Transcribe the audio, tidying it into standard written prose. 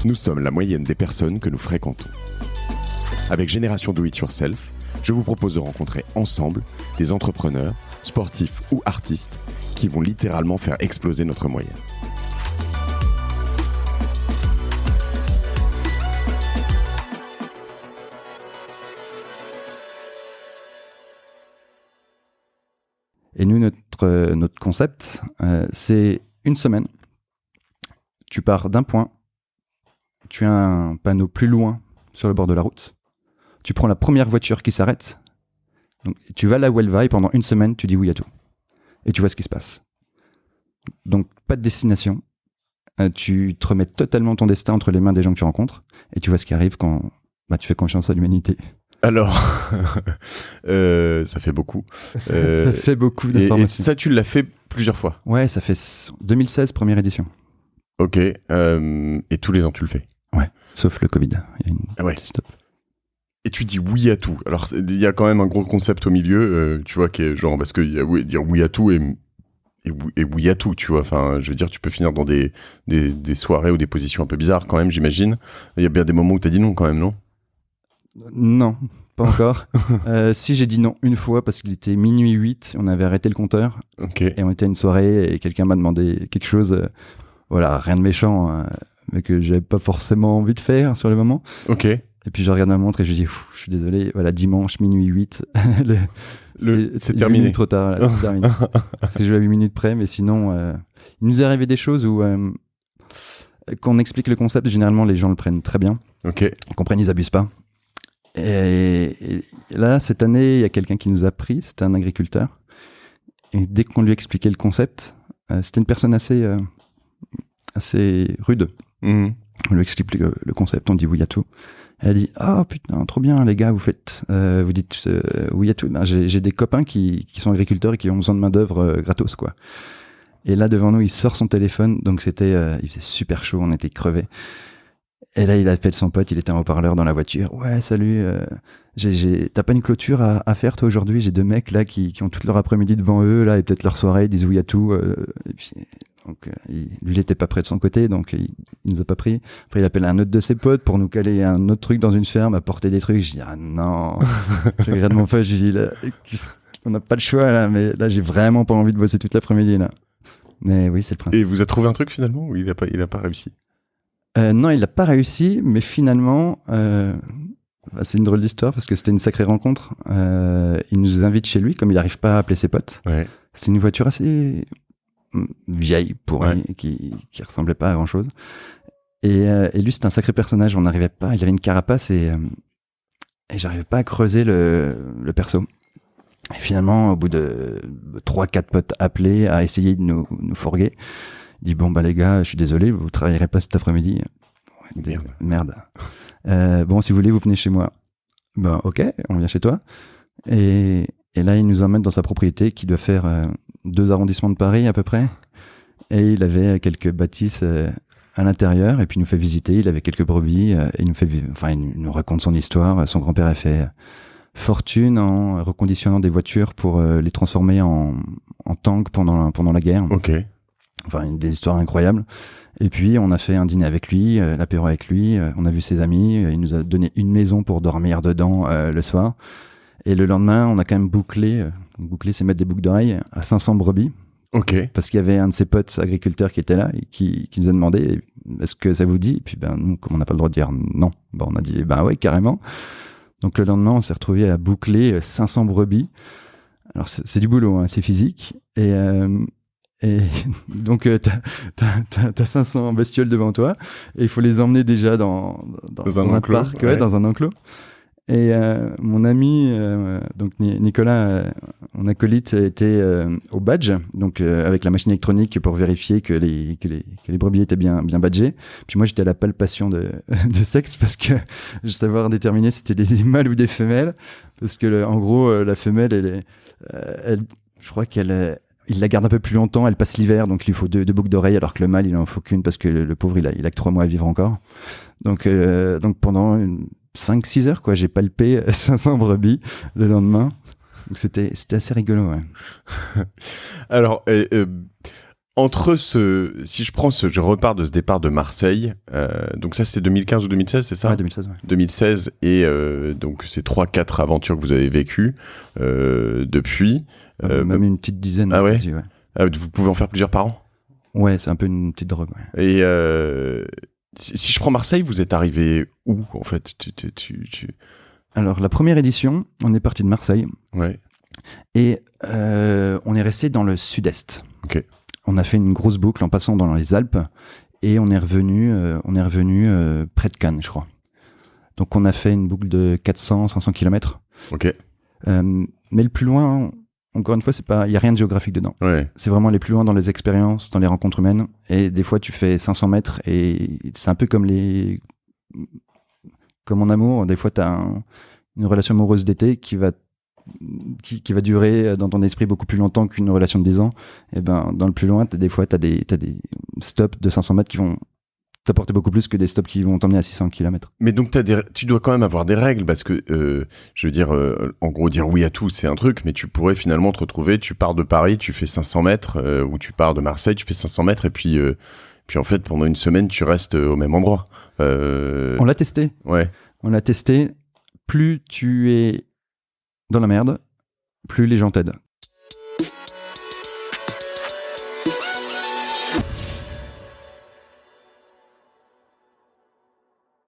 Nous sommes la moyenne des personnes que nous fréquentons. Avec Génération Do It Yourself, je vous propose de rencontrer ensemble des entrepreneurs, sportifs ou artistes qui vont littéralement faire exploser notre moyenne. Et nous, notre concept, c'est une semaine. Tu pars d'un point, tu as un panneau plus loin sur le bord de la route, tu prends la première voiture qui s'arrête, donc, tu vas là où elle va et pendant une semaine, tu dis oui à tout. Et tu vois ce qui se passe. Donc, pas de destination. Tu te remets totalement ton destin entre les mains des gens que tu rencontres et tu vois ce qui arrive quand tu fais confiance à l'humanité. Alors, ça fait beaucoup. Ça fait beaucoup d'informations. Et ça, tu l'as fait plusieurs fois? Ouais, ça fait 2016, première édition. Ok, et tous les ans, tu le fais? Ouais, sauf le Covid. Il y a ouais. stop. Et tu dis oui à tout. Alors, il y a quand même un gros concept au milieu, tu vois, qui est genre, parce qu'il y a dire oui à tout et oui à tout, tu vois. Enfin, je veux dire, tu peux finir dans des soirées ou des positions un peu bizarres quand même, j'imagine. Il y a bien des moments où tu as dit non quand même, non? Non, pas encore. Si, j'ai dit non une fois parce qu'il était minuit 8, on avait arrêté le compteur. Okay. Et on était à une soirée et quelqu'un m'a demandé quelque chose, voilà, rien de méchant, mais que j'avais pas forcément envie de faire sur le moment. Ok. Et puis je regarde ma montre et je dis, je suis désolé, voilà, dimanche, minuit 8, c'est terminé. Trop tard, là, c'est terminé. Parce que je vais à 8 minutes près, mais sinon, il nous est arrivé des choses où, quand on explique le concept, généralement les gens le prennent très bien. Ok. Ils comprennent, ils abusent pas. Et là, cette année, il y a quelqu'un qui nous a pris, c'était un agriculteur. Et dès qu'on lui expliquait le concept, c'était une personne assez rude. Mmh. On lui explique le concept, on dit oui à tout. Elle dit, oh putain, trop bien les gars, vous dites oui à tout. Ben, j'ai des copains qui sont agriculteurs et qui ont besoin de main d'œuvre gratos, quoi. Et là, devant nous, il sort son téléphone, donc il faisait super chaud, on était crevés. Et là, il appelle son pote, il était en haut-parleur dans la voiture. Ouais, salut, t'as pas une clôture à faire, toi, aujourd'hui? J'ai deux mecs, là, qui ont toute leur après-midi devant eux, là, et peut-être leur soirée, ils disent oui à tout. Et puis, donc, lui, il était pas prêt de son côté, donc il nous a pas pris. Après, il appelle un autre de ses potes pour nous caler un autre truc dans une ferme, apporter des trucs. Je dis, ah non. Je regarde mon pote, je dis, là, on n'a pas le choix, là, mais là, j'ai vraiment pas envie de bosser toute l'après-midi, là. Mais oui, c'est le principe. Et vous avez trouvé un truc, finalement, ou il a pas réussi? Non, il n'a pas réussi, mais finalement, c'est une drôle d'histoire parce que c'était une sacrée rencontre. Il nous invite chez lui, comme il n'arrive pas à appeler ses potes. Ouais. C'est une voiture assez vieille pour lui, qui ressemblait pas à grand chose. Et lui, c'était un sacré personnage. On n'arrivait pas. Il avait une carapace et j'arrivais pas à creuser le perso. Et finalement, au bout de 3-4 potes appelés, à essayer de nous fourguer. Il dit, bon, les gars, je suis désolé, vous travaillerez pas cet après-midi. Ouais, merde. Bon, si vous voulez, vous venez chez moi. Ben, ok, on vient chez toi. Et là, il nous emmène dans sa propriété qui doit faire 2 arrondissements de Paris à peu près. Et il avait quelques bâtisses à l'intérieur. Et puis, il nous fait visiter. Il avait quelques brebis. Il nous raconte son histoire. Son grand-père a fait fortune en reconditionnant des voitures pour les transformer en tanks pendant la guerre. Ok. Enfin, des histoires incroyables. Et puis, on a fait un dîner avec lui, l'apéro avec lui. On a vu ses amis. Il nous a donné une maison pour dormir dedans le soir. Et le lendemain, on a quand même bouclé. Boucler, c'est mettre des boucles d'oreilles à 500 brebis. Ok. Parce qu'il y avait un de ses potes agriculteurs qui était là et qui nous a demandé, est-ce que ça vous dit? Et puis, nous, comme on n'a pas le droit de dire non, on a dit, ouais, carrément. Donc, le lendemain, on s'est retrouvé à boucler 500 brebis. Alors, c'est du boulot, hein, c'est physique. Et donc, t'as 500 bestioles devant toi et il faut les emmener déjà dans un parc, dans un enclos. Et mon ami, donc Nicolas, mon acolyte, était au badge, donc avec la machine électronique pour vérifier que les brebis étaient bien badgés. Puis moi, j'étais à la palpation de sexe parce que je savais savoir déterminer si c'était des mâles ou des femelles. Parce que, en gros, la femelle, je crois il la garde un peu plus longtemps, elle passe l'hiver, donc il lui faut deux boucles d'oreilles, alors que le mâle, il en faut qu'une parce que le pauvre, il a que 3 mois à vivre encore. Donc pendant 5-6 heures, quoi, j'ai palpé 500 brebis le lendemain. Donc c'était assez rigolo, ouais. Alors, entre si je repars de ce départ de Marseille, donc ça c'était 2015 ou 2016, c'est ça? Ouais, 2016, ouais. 2016, et donc c'est 3-4 aventures que vous avez vécues depuis. Même une petite dizaine. Ah ouais? Quasi, ouais. Vous pouvez en faire plusieurs par an? Ouais, c'est un peu une petite drogue. Ouais. Et si je prends Marseille, vous êtes arrivé où en fait? Alors, la première édition, on est parti de Marseille Ouais. et on est resté dans le sud-est. Ok. On a fait une grosse boucle en passant dans les Alpes et on est revenu près de Cannes, je crois. Donc, on a fait une boucle de 400-500 km. Ok. Mais le plus loin, encore une fois, il n'y a rien de géographique dedans. Ouais. C'est vraiment aller plus loin dans les expériences, dans les rencontres humaines. Et des fois, tu fais 500 mètres et c'est un peu comme en amour. Des fois, tu as une relation amoureuse d'été qui va durer dans ton esprit beaucoup plus longtemps qu'une relation de 10 ans. Et ben, dans le plus loin, des fois, tu as des stops de 500 mètres qui vont t'apporter beaucoup plus que des stops qui vont t'emmener à 600 km. Mais donc tu dois quand même avoir des règles, parce que je veux dire, en gros, dire oui à tout, c'est un truc, mais tu pourrais finalement te retrouver, tu pars de Paris, tu fais 500 mètres, ou tu pars de Marseille, tu fais 500 mètres, et puis en fait, pendant une semaine, tu restes au même endroit. On l'a testé. Ouais. On l'a testé. Plus tu es dans la merde, plus les gens t'aident.